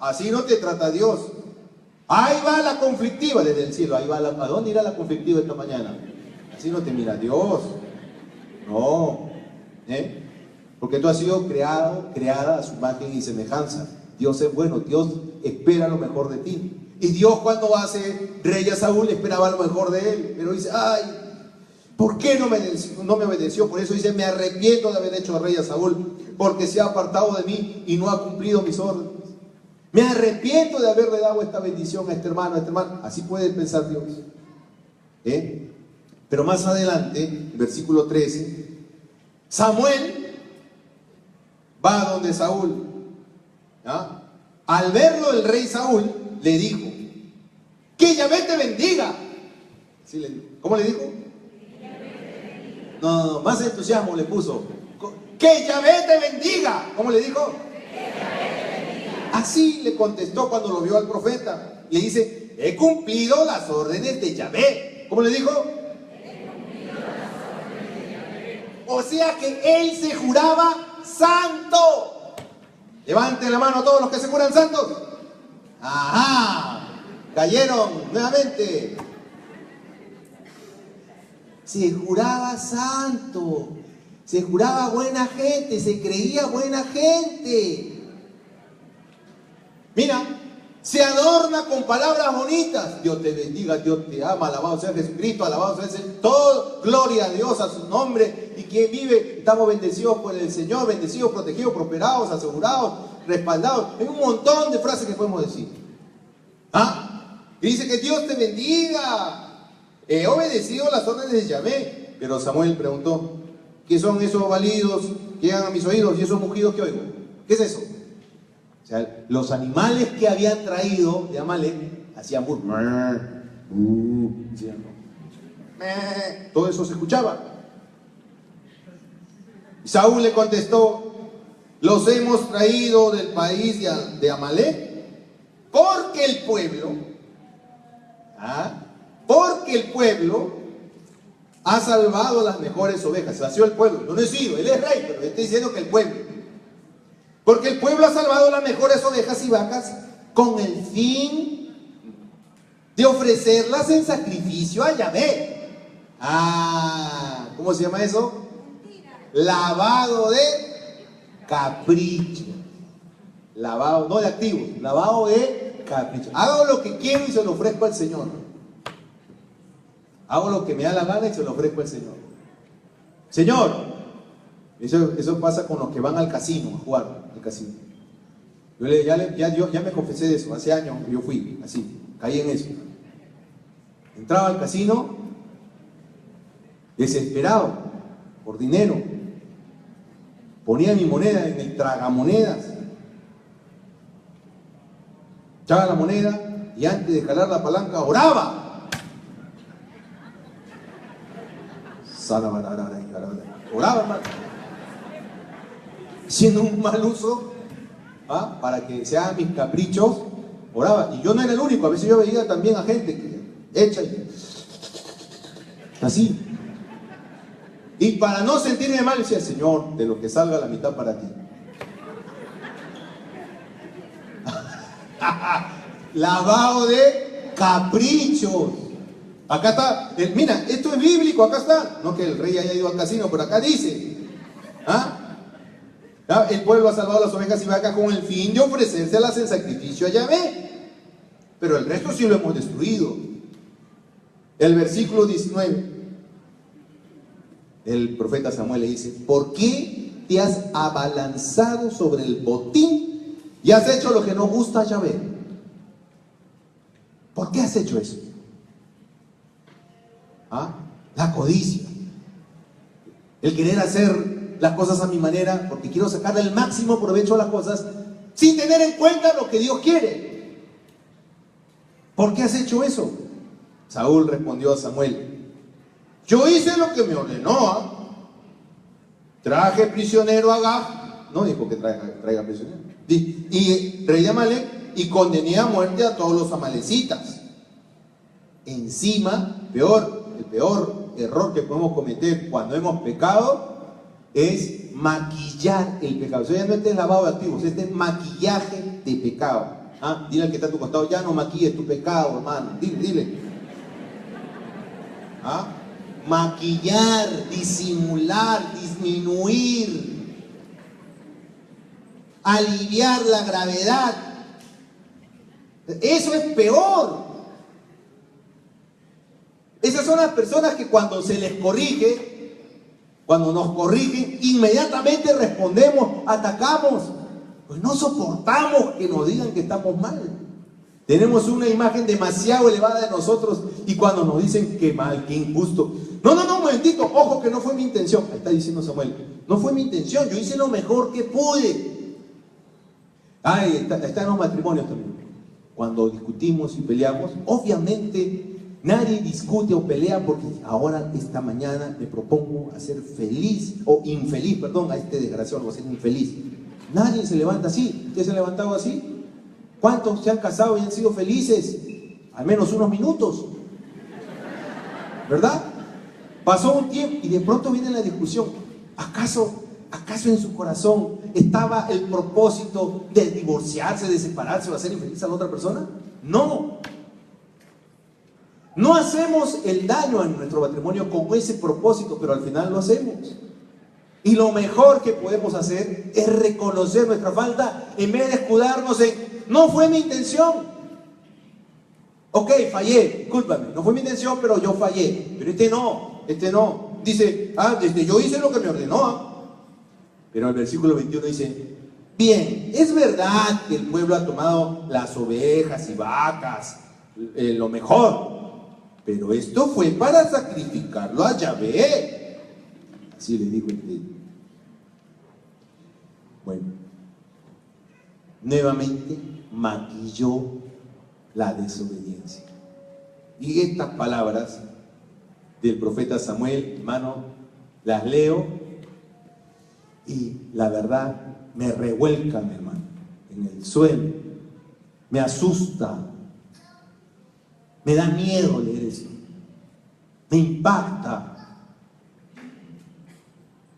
así no te trata Dios. Ahí va la conflictiva desde el cielo, ¿a dónde irá la conflictiva esta mañana? Así no te mira Dios. No, porque tú has sido creada a su imagen y semejanza. Dios es bueno, Dios espera lo mejor de ti. Y Dios, cuando hace rey a Saúl, esperaba lo mejor de él. Pero dice: ¿por qué no me obedeció? Por eso dice: me arrepiento de haber hecho rey a Saúl, porque se ha apartado de mí y no ha cumplido mis órdenes. Me arrepiento de haberle dado esta bendición a este hermano, a esta hermana. Así puede pensar Dios. Pero más adelante, versículo 13, Samuel va a donde Saúl. Al verlo el rey Saúl, le dijo: que Yahvé te bendiga. ¿Cómo le dijo? No, más entusiasmo le puso. Que Yahvé te bendiga. ¿Cómo le dijo? Así le contestó cuando lo vio al profeta. Le dice: he cumplido las órdenes de Yahvé. ¿Cómo le dijo? O sea que él se juraba santo. Levanten la mano todos los que se juran santos. Cayeron nuevamente. Se juraba santo, se juraba buena gente, se creía buena gente. Mira, se adorna con palabras bonitas. Dios te bendiga, Dios te ama, alabado sea Jesucristo, alabado sea el Señor. Todo, gloria a Dios, a su nombre. Y quien vive, estamos bendecidos por el Señor, bendecidos, protegidos, prosperados, asegurados, respaldados. Hay un montón de frases que podemos decir. Y dice: que Dios te bendiga. He obedecido las órdenes de Yahvé. Pero Samuel preguntó: ¿qué son esos balidos que llegan a mis oídos y esos mugidos que oigo? ¿Qué es eso? O sea, los animales que habían traído de Amalek hacían todo eso se escuchaba. Saúl le contestó: los hemos traído del país de Amalek, porque el pueblo ha salvado las mejores ovejas. Se vació el pueblo, no he sido, él es rey, pero está diciendo que el pueblo. Porque el pueblo ha salvado las mejores ovejas y vacas con el fin de ofrecerlas en sacrificio a Yahvé. ¿Cómo se llama eso? Lavado de capricho. Lavado, no de activos, lavado de capricho. Hago lo que quiero y se lo ofrezco al Señor. Hago lo que me da la gana y se lo ofrezco al Señor. Señor, eso pasa con los que van al casino a jugar, al casino. Yo ya me confesé de eso, hace años yo fui así, caí en eso. Entraba al casino desesperado, por dinero. Ponía mi moneda en el tragamonedas. Echaba la moneda y antes de jalar la palanca oraba. Oraba, hermano. Haciendo un mal uso, para que se hagan mis caprichos, oraba. Y yo no era el único, a veces yo veía también a gente que echa y así. Y para no sentirme mal, decía: Señor, de lo que salga la mitad para ti. Lavado de caprichos. Acá está, mira, esto es bíblico, acá está. No que el rey haya ido al casino, pero acá dice: el pueblo ha salvado las ovejas y vacas con el fin de ofrecérselas en sacrificio a Yahvé. Pero el resto sí lo hemos destruido. El versículo 19. El profeta Samuel le dice: ¿por qué te has abalanzado sobre el botín y has hecho lo que no gusta a Yahvé? ¿Por qué has hecho eso? La codicia, el querer hacer las cosas a mi manera, porque quiero sacarle el máximo provecho a las cosas sin tener en cuenta lo que Dios quiere. ¿Por qué has hecho eso? Saúl respondió a Samuel: yo hice lo que me ordenó. Traje prisionero a Agag. No dijo que traiga prisionero. Y rey de Amalek, y condené a muerte a todos los amalecitas. Encima, el peor error que podemos cometer cuando hemos pecado es maquillar el pecado. Eso ya no es lavado de activos, este es maquillaje de pecado. Dile al que está a tu costado: ya no maquilles tu pecado, hermano. Dile. Maquillar, disimular, disminuir, aliviar la gravedad. Eso es peor. Esas son las personas que cuando se les corrige, cuando nos corrigen, inmediatamente respondemos, atacamos. Pues no soportamos que nos digan que estamos mal. Tenemos una imagen demasiado elevada de nosotros y cuando nos dicen que mal, que injusto. No, un momentito, ojo que no fue mi intención. Ahí está diciendo Samuel: no fue mi intención, yo hice lo mejor que pude. Está en los matrimonios también. Cuando discutimos y peleamos, obviamente nadie discute o pelea porque ahora esta mañana me propongo a ser feliz o infeliz, a este desgraciado lo voy a ser infeliz. Nadie se levanta así. ¿Usted se ha levantado así? ¿Cuántos se han casado y han sido felices? Al menos unos minutos, ¿verdad? Pasó un tiempo y de pronto viene la discusión. ¿Acaso en su corazón estaba el propósito de divorciarse, de separarse o hacer infeliz a la otra persona? No. No hacemos el daño en nuestro matrimonio con ese propósito, pero al final lo hacemos. Y lo mejor que podemos hacer es reconocer nuestra falta en vez de escudarnos en: no fue mi intención. Ok, fallé, discúlpame, no fue mi intención, pero yo fallé. Pero este no. Dice: yo hice lo que me ordenó. Pero el versículo 21 dice: bien, es verdad que el pueblo ha tomado las ovejas y vacas, lo mejor, pero esto fue para sacrificarlo a Yahvé. Así le dijo el rey. Bueno, nuevamente maquilló la desobediencia. Y estas palabras del profeta Samuel, hermano, las leo y la verdad me revuelcan, hermano, en el suelo. Me asusta. Me da miedo leer eso. Me impacta.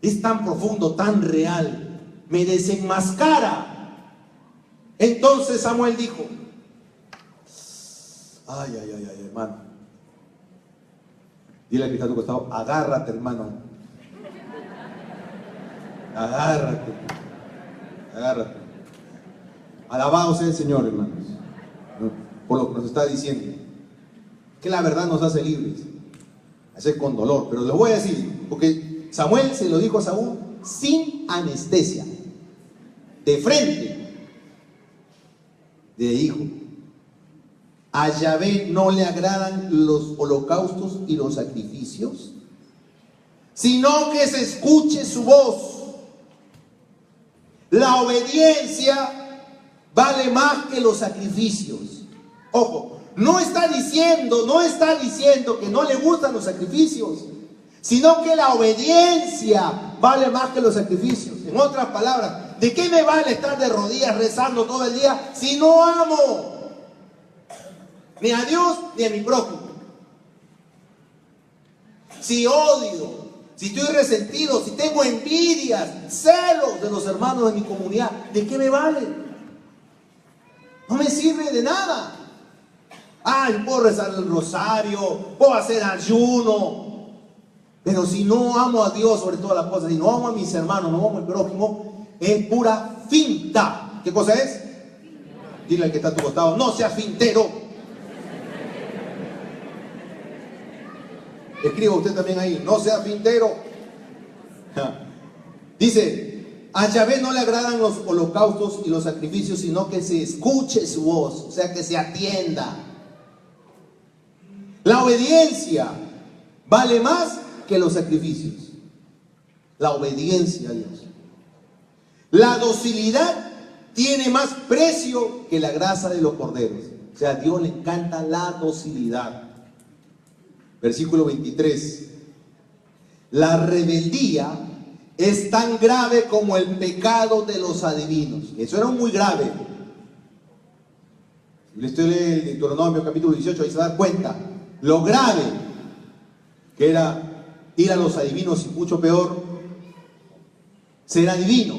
Es tan profundo, tan real. Me desenmascara. Entonces Samuel dijo: ay, hermano. Dile al que está a tu costado: agárrate, hermano. Agárrate. Alabado sea el Señor, hermanos, por lo que nos está diciendo. Que la verdad nos hace libres. Hacer con dolor. Pero les voy a decir, porque Samuel se lo dijo a Saúl sin anestesia, de frente. Le dijo: ¿a Yahvé no le agradan los holocaustos y los sacrificios? sino que se escuche su voz. La obediencia vale más que los sacrificios. Ojo, no está diciendo que no le gustan los sacrificios, sino que la obediencia vale más que los sacrificios. En otras palabras, ¿de qué me vale estar de rodillas rezando todo el día si no amo ni a Dios ni a mi prójimo? Si odio, si estoy resentido, si tengo envidias, celos de los hermanos de mi comunidad, ¿de qué me vale? No me sirve de nada. Ay, puedo rezar el rosario, puedo hacer ayuno, pero si no amo a Dios sobre todas las cosas, si no amo a mis hermanos, no amo al prójimo, es pura finta. ¿Qué cosa es? Dile al que está a tu costado, no sea fintero. Escriba usted también ahí, no sea fintero. Dice, a Yahvé no le agradan los holocaustos y los sacrificios, sino que se escuche su voz, o sea, que se atienda. La obediencia vale más que los sacrificios. La obediencia a Dios. La docilidad tiene más precio que la grasa de los corderos. O sea, a Dios le encanta la docilidad. Versículo 23. La rebeldía es tan grave como el pecado de los adivinos. Eso era muy grave. Si usted lee el Deuteronomio capítulo 18, ahí se da cuenta lo grave que era ir a los adivinos, y mucho peor ser adivino.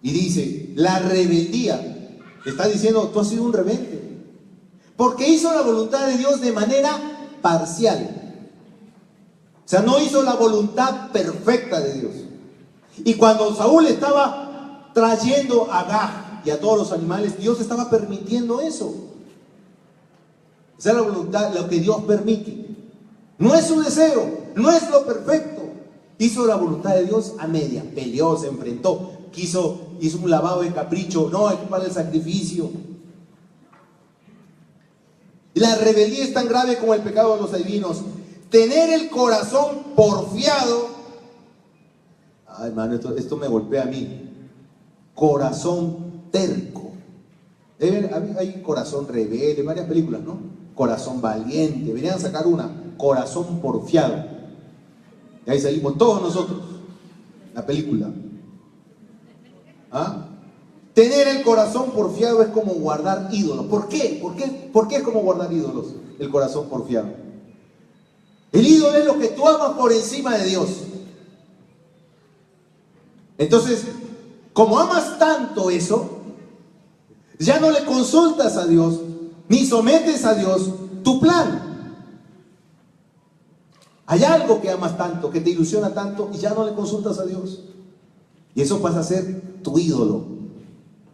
Y dice, la rebeldía, está diciendo, tú has sido un rebelde, porque hizo la voluntad de Dios de manera parcial. O sea, no hizo la voluntad perfecta de Dios. Y cuando Saúl estaba trayendo a Gag y a todos los animales, Dios estaba permitiendo eso. O sea, la voluntad, lo que Dios permite. No es su deseo, no es lo perfecto. Hizo la voluntad de Dios a media, peleó, se enfrentó, hizo un lavado de capricho, no, hay que pagar el sacrificio. La rebeldía es tan grave como el pecado de los adivinos. Tener el corazón porfiado. Ay, hermano, esto me golpea a mí. Corazón terco. Hay corazón rebelde, varias películas, ¿no? Corazón valiente. Deberían sacar una. Corazón porfiado. Y ahí salimos todos nosotros. La película. ¿Ah? Tener el corazón porfiado es como guardar ídolos. ¿Por qué? ¿Por qué es como guardar ídolos? El corazón porfiado. El ídolo es lo que tú amas por encima de Dios. Entonces, como amas tanto eso, ya no le consultas a Dios, ni sometes a Dios tu plan. Hay algo que amas tanto, que te ilusiona tanto, y ya no le consultas a Dios. Y eso pasa a ser tu ídolo.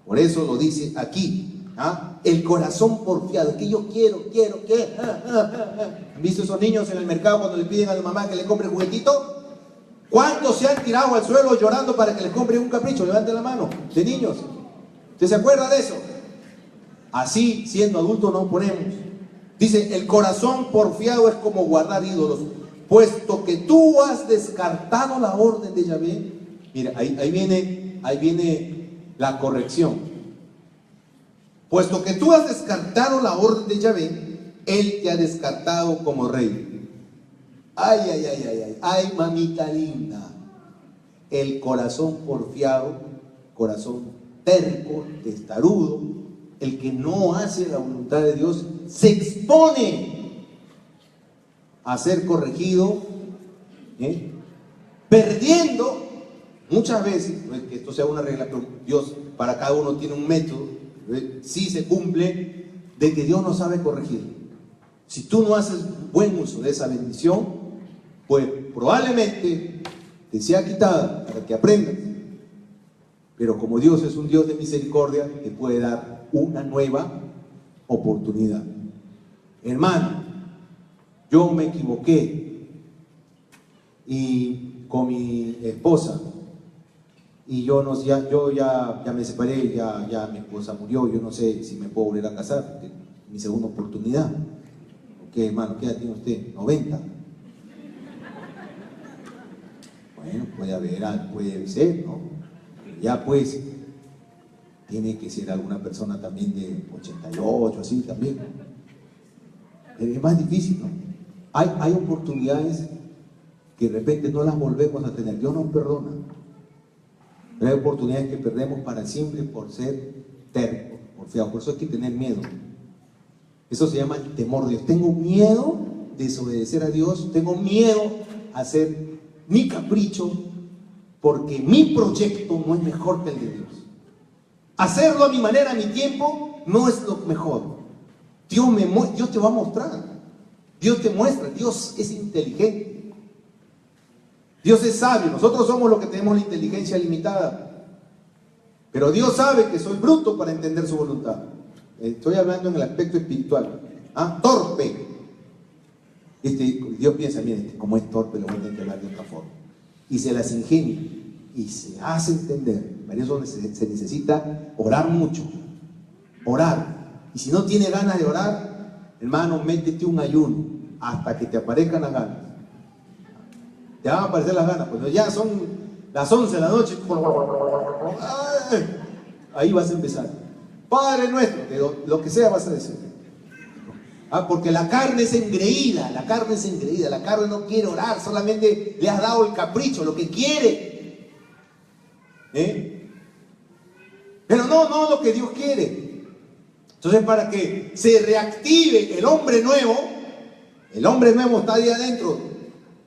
Por eso lo dice aquí, ¿ah? El corazón porfiado, que yo quiero. ¿Han visto esos niños en el mercado cuando le piden a la mamá que le compre juguetito? ¿Cuántos se han tirado al suelo llorando para que les compre un capricho? Levanten la mano, de niños. ¿Usted se acuerda de eso? Así, siendo adultos, nos ponemos. Dice, el corazón porfiado es como guardar ídolos, puesto que tú has descartado la orden de Yahvé. Mira, ahí viene la corrección. Puesto que tú has descartado la orden de Yahvé, Él te ha descartado como rey. Ay, mamita linda. El corazón porfiado, corazón terco, testarudo, el que no hace la voluntad de Dios, se expone a ser corregido, perdiendo. Muchas veces, no es que esto sea una regla, pero Dios para cada uno tiene un método, sí se cumple, de que Dios no sabe corregir. Si tú no haces buen uso de esa bendición, pues probablemente te sea quitada para que aprendas. Pero como Dios es un Dios de misericordia, te puede dar una nueva oportunidad. Hermano, yo me equivoqué y con mi esposa, y yo ya me separé, ya mi esposa murió, yo no sé si me puedo volver a casar, mi segunda oportunidad. ¿Qué, hermano? ¿Qué edad tiene usted? 90. Bueno, puede ser, ¿no? Ya pues, tiene que ser alguna persona también de 88, así también. Es más difícil, ¿no? Hay oportunidades que de repente no las volvemos a tener. Dios nos perdona. Pero hay oportunidades que perdemos para siempre por ser tercos, por fiados. Por eso hay que tener miedo. Eso se llama el temor de Dios. Tengo miedo de desobedecer a Dios. Tengo miedo a hacer mi capricho porque mi proyecto no es mejor que el de Dios. Hacerlo a mi manera, a mi tiempo, no es lo mejor. Dios te va a mostrar. Dios te muestra. Dios es inteligente. Dios es sabio. Nosotros somos los que tenemos la inteligencia limitada. Pero Dios sabe que soy bruto para entender su voluntad. Estoy hablando en el aspecto espiritual. Torpe. Dios piensa, miren, como es torpe, lo voy a tener que hablar de otra forma. Y se las ingenia y se hace entender. Para eso se necesita orar mucho. Orar. Y si no tiene ganas de orar, hermano, métete un ayuno hasta que te aparezcan las ganas. Te van a aparecer las ganas. Pues ya son las 11 de la noche. Ahí vas a empezar. Padre nuestro, lo que sea vas a decir. Porque la carne es engreída, la carne no quiere orar, solamente le has dado el capricho, lo que quiere. Pero no lo que Dios quiere. Entonces, para que se reactive el hombre nuevo está ahí adentro.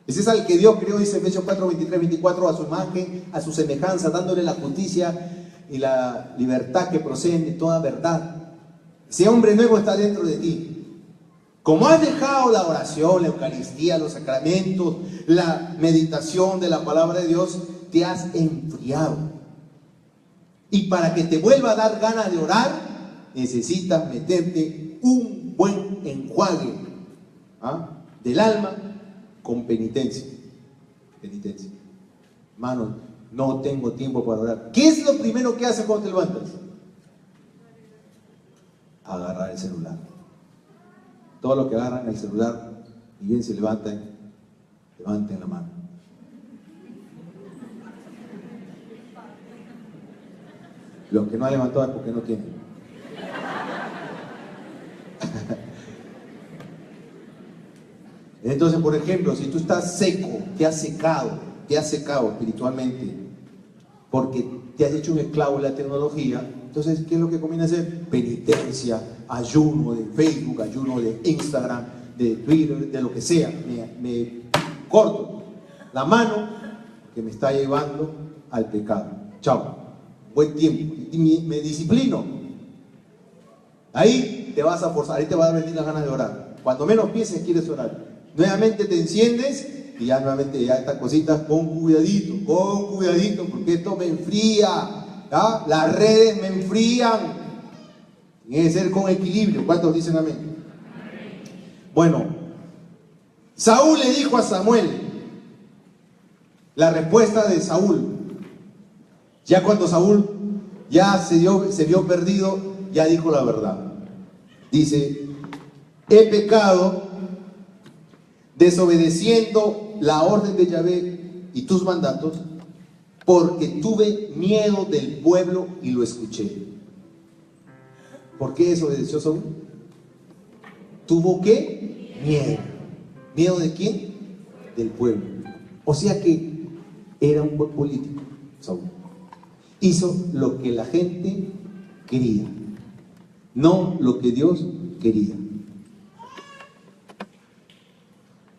Ese es al que Dios creó, dice Efesios 4, 23, 24, a su imagen, a su semejanza, dándole la justicia y la libertad que proceden de toda verdad. Ese hombre nuevo está dentro de ti. Como has dejado la oración, la Eucaristía, los sacramentos, la meditación de la palabra de Dios, te has enfriado. Y para que te vuelva a dar ganas de orar, necesitas meterte un buen enjuague del alma con penitencia. Penitencia. Hermano, no tengo tiempo para orar. ¿Qué es lo primero que haces cuando te levantas? Agarrar el celular. Todos los que agarran el celular y bien se levanten la mano. Los que no han levantado es porque no tienen. Entonces, por ejemplo, si tú estás seco, te has secado espiritualmente, porque te has hecho un esclavo de la tecnología, entonces, ¿qué es lo que conviene hacer? Penitencia, ayuno de Facebook, ayuno de Instagram, de Twitter, de lo que sea. Me corto la mano que me está llevando al pecado. Chao. Buen tiempo. Y me disciplino. Ahí te vas a forzar, ahí te van a venir las ganas de orar. Cuando menos pienses, quieres orar. Nuevamente te enciendes y ya nuevamente ya estas cositas con cuidadito, porque esto me enfría. Las redes me enfrían. Tiene que ser con equilibrio. ¿Cuántos dicen amén? Bueno, Saúl le dijo a Samuel, la respuesta de Saúl, ya cuando Saúl ya se vio perdido, ya dijo la verdad. Dice, he pecado desobedeciendo la orden de Yahvé y tus mandatos, porque tuve miedo del pueblo y lo escuché. ¿Por qué desobedeció Saúl? ¿Tuvo qué? Miedo. ¿Miedo de quién? Del pueblo. O sea que era un buen político, Saúl. Hizo lo que la gente quería, no lo que Dios quería.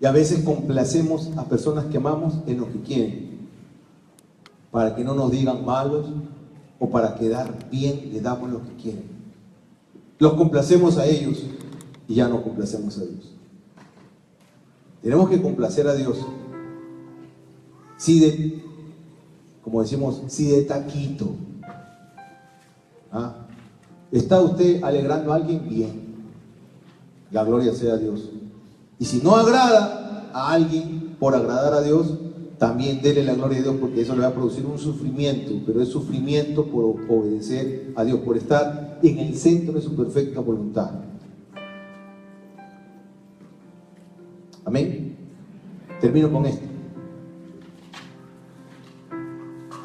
Y a veces complacemos a personas que amamos en lo que quieren, para que no nos digan malos o para quedar bien, le damos lo que quieren. Los complacemos a ellos y ya no complacemos a Dios. Tenemos que complacer a Dios. Como decimos, si de taquito. ¿Está usted alegrando a alguien? Bien. La gloria sea a Dios. Y si no agrada a alguien por agradar a Dios, también dele la gloria a Dios, porque eso le va a producir un sufrimiento, pero es sufrimiento por obedecer a Dios, por estar en el centro de su perfecta voluntad. Amén. Termino con esto.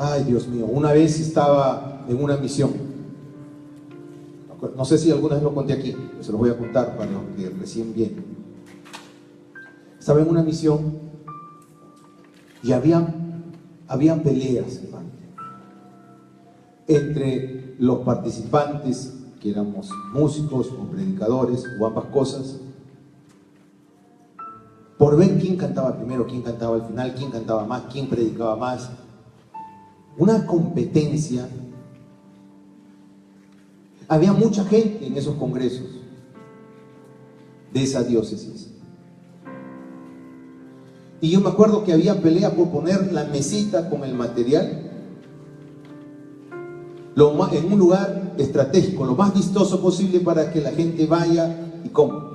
Ay, Dios mío, una vez estaba en una misión. No sé si alguna vez lo conté aquí, pero se lo voy a contar para los que recién vienen. Estaba en una misión y habían peleas, hermano, entre los participantes, que éramos músicos o predicadores o ambas cosas, por ver quién cantaba primero, quién cantaba al final, quién cantaba más, quién predicaba más. Una competencia. Había mucha gente en esos congresos de esa diócesis. Y yo me acuerdo que había pelea por poner la mesita con el material en un lugar estratégico, lo más vistoso posible para que la gente vaya y coma.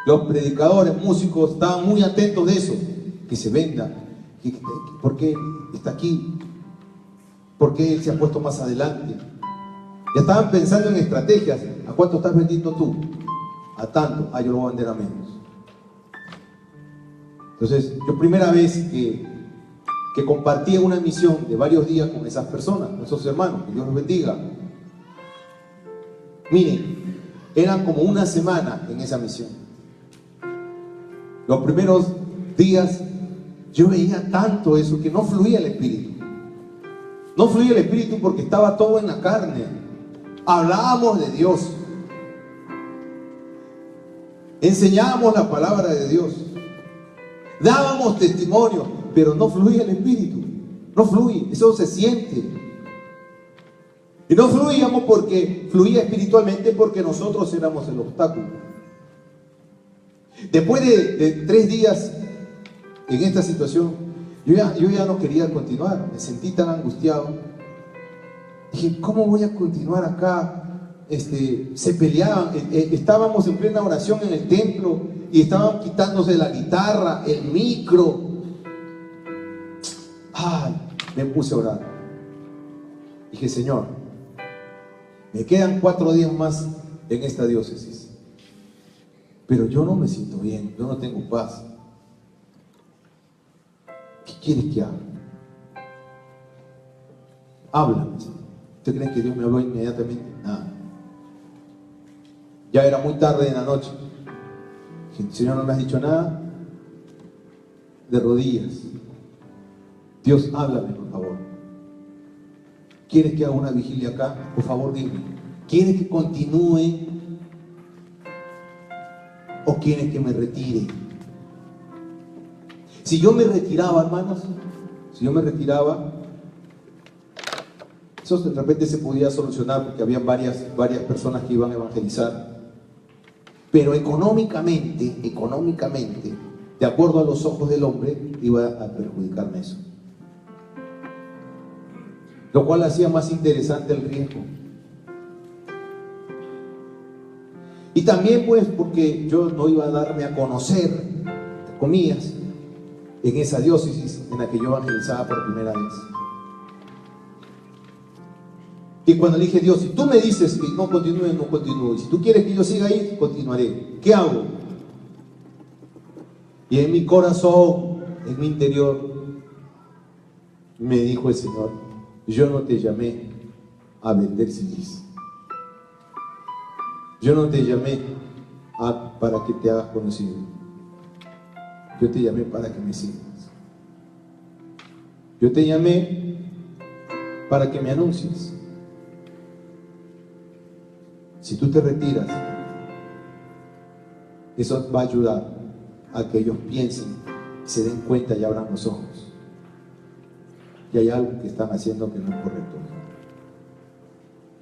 Los predicadores, músicos estaban muy atentos de eso, que se venda. ¿Por qué está aquí? ¿Por qué él se ha puesto más adelante? Ya estaban pensando en estrategias. ¿A cuánto estás vendiendo tú? A tanto. Yo lo voy a vender a menos. Entonces, yo primera vez que compartía una misión de varios días con esas personas, con esos hermanos, que Dios los bendiga. Miren, eran como una semana en esa misión. Los primeros días yo veía tanto eso que no fluía el Espíritu. No fluía el Espíritu porque estaba todo en la carne. Hablábamos de Dios. Enseñábamos la palabra de Dios. Dábamos testimonio, pero no fluía el Espíritu. No fluye, eso se siente. Y no fluíamos porque fluía espiritualmente, porque nosotros éramos el obstáculo. Después de 3 días en esta situación, yo ya no quería continuar. Me sentí tan angustiado. Dije, ¿cómo voy a continuar acá? Se peleaban. Estábamos en plena oración en el templo y estaban quitándose la guitarra, el micro. Me puse a orar. Dije, Señor, me quedan 4 días más en esta diócesis, pero yo no me siento bien, yo no tengo paz. ¿Qué quieres que haga? Háblame. ¿Usted cree que Dios me habló inmediatamente? Nada. Ya era muy tarde en la noche. Dije, Señor, no me has dicho nada. De rodillas. Dios, háblame, por favor. ¿Quieres que haga una vigilia acá? Por favor, dime. ¿Quieres que continúe o quieres que me retire? Si yo me retiraba, hermanos, eso de repente se podía solucionar porque había varias personas que iban a evangelizar. Pero económicamente, de acuerdo a los ojos del hombre, iba a perjudicarme eso. Lo cual hacía más interesante el riesgo. Y también pues porque yo no iba a darme a conocer, entre comillas, en esa diócesis en la que yo evangelizaba por primera vez. Y cuando le dije, Dios, si tú me dices que no continúe, no continúe. Si tú quieres que yo siga ahí, continuaré. ¿Qué hago? Y en mi corazón, en mi interior, me dijo el Señor, yo no te llamé a vender CDs. Yo no te llamé para que te hagas conocido. Yo te llamé para que me sigas. Yo te llamé para que me anuncies. Si tú te retiras, eso va a ayudar a que ellos piensen, se den cuenta y abran los ojos. Y hay algo que están haciendo que no es correcto.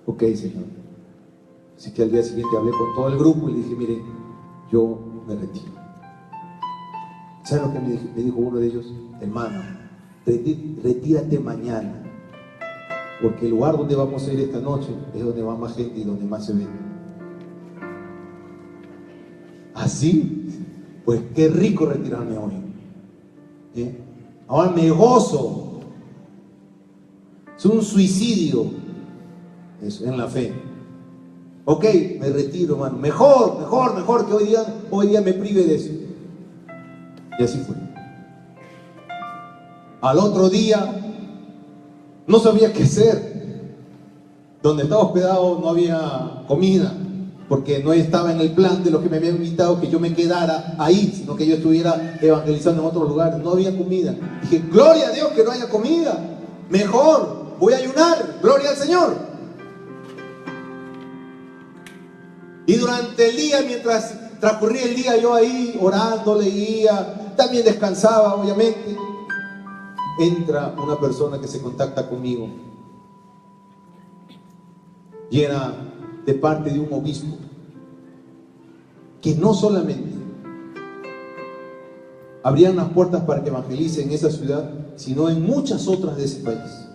Ok, Señor. Así que al día siguiente hablé con todo el grupo y le dije, mire, yo me retiro. ¿Saben lo que me dijo uno de ellos? Hermano, retírate mañana, porque el lugar donde vamos a ir esta noche es donde va más gente y donde más se ve. ¿Así? Pues qué rico retirarme hoy. Ahora me gozo. Es un suicidio eso, en la fe. Ok, me retiro, hermano. Mejor que hoy día me prive de eso. Y así fue. Al otro día no sabía qué hacer. Donde estaba hospedado no había comida, porque no estaba en el plan de los que me habían invitado que yo me quedara ahí, sino que yo estuviera evangelizando en otros lugares. No había comida. Dije, gloria a Dios que no haya comida. Mejor, voy a ayunar. Gloria al Señor. Y durante el día, mientras transcurría el día, yo ahí orando, leía, también descansaba, obviamente. Entra una persona que se contacta conmigo y era de parte de un obispo que no solamente abrían las puertas para que evangelice en esa ciudad, sino en muchas otras de ese país.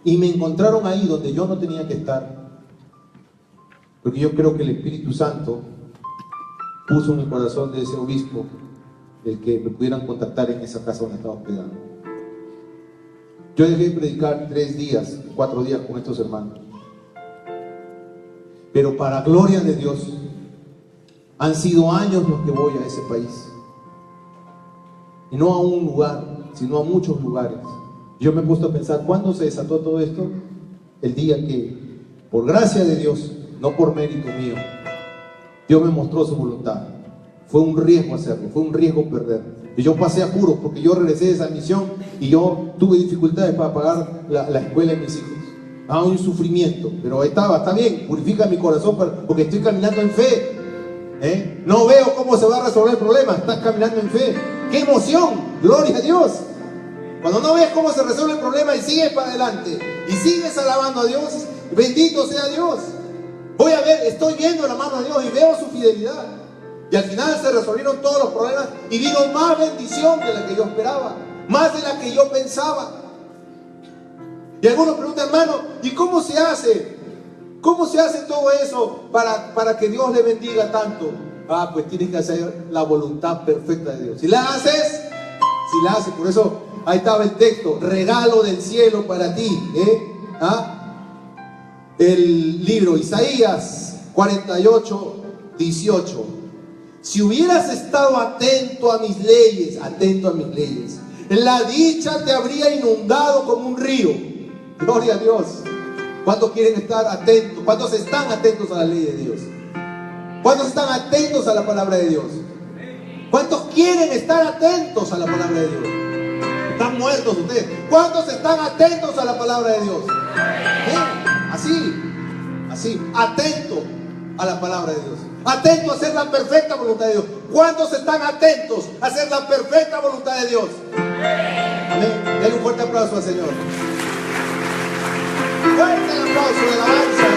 Y me encontraron ahí donde yo no tenía que estar, porque yo creo que el Espíritu Santo puso en el corazón de ese obispo el que me pudieran contactar en esa casa donde estaba hospedado. Yo dejé de predicar 3 días, 4 días con estos hermanos. Pero para gloria de Dios, han sido años los que voy a ese país. Y no a un lugar, sino a muchos lugares. Yo me he puesto a pensar, ¿cuándo se desató todo esto? El día que, por gracia de Dios, no por mérito mío, Dios me mostró su voluntad. Fue un riesgo hacerlo, fue un riesgo perder. Y yo pasé apuros porque yo regresé de esa misión y yo tuve dificultades para pagar la escuela de mis hijos. Un sufrimiento, pero está bien, purifica mi corazón porque estoy caminando en fe. No veo cómo se va a resolver el problema, estás caminando en fe. ¡Qué emoción! ¡Gloria a Dios! Cuando no ves cómo se resuelve el problema y sigues para adelante y sigues alabando a Dios, bendito sea Dios. Estoy viendo la mano de Dios y veo su fidelidad. Y al final se resolvieron todos los problemas y vino más bendición de la que yo esperaba, más de la que yo pensaba. Y algunos preguntan, hermano, ¿y cómo se hace? ¿Cómo se hace todo eso para que Dios le bendiga tanto? Pues tienes que hacer la voluntad perfecta de Dios. Si la haces, por eso ahí estaba el texto, regalo del cielo para ti. El libro Isaías 48, 18. Si hubieras estado atento a mis leyes, la dicha te habría inundado como un río. Gloria a Dios. ¿Cuántos quieren estar atentos? ¿Cuántos están atentos a la ley de Dios? ¿Cuántos están atentos a la palabra de Dios? ¿Cuántos quieren estar atentos a la palabra de Dios? Están muertos ustedes. ¿Cuántos están atentos a la palabra de Dios? Así, atento a la palabra de Dios. Atento a hacer la perfecta voluntad de Dios. ¿Cuántos están atentos a hacer la perfecta voluntad de Dios? Amén. Denle un fuerte aplauso al Señor. Fuerte el aplauso de alabanza.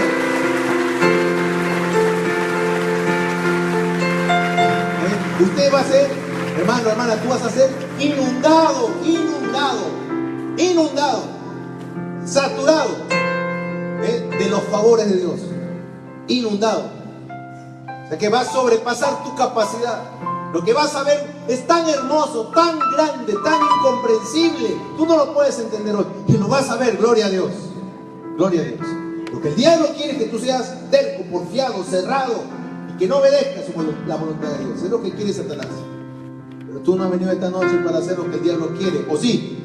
Usted va a ser, hermano, hermana, tú vas a ser inundado, saturado de los favores de Dios. Inundado. O sea que va a sobrepasar tu capacidad. Lo que vas a ver es tan hermoso, tan grande, tan incomprensible. Tú no lo puedes entender hoy. Y lo vas a ver, gloria a Dios. Gloria a Dios. Porque el diablo quiere que tú seas terco, porfiado, cerrado y que no obedezcas la voluntad de Dios. Es lo que quiere Satanás. Pero tú no has venido esta noche para hacer lo que el diablo quiere. ¿O sí?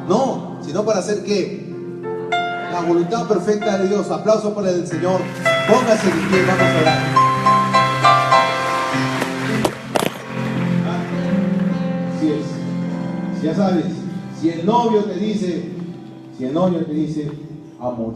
No, sino para hacer ¿qué? La voluntad perfecta de Dios. Aplauso para el Señor. Póngase de pie, vamos a orar. Así es. Ya sabes, si el novio te dice, amor,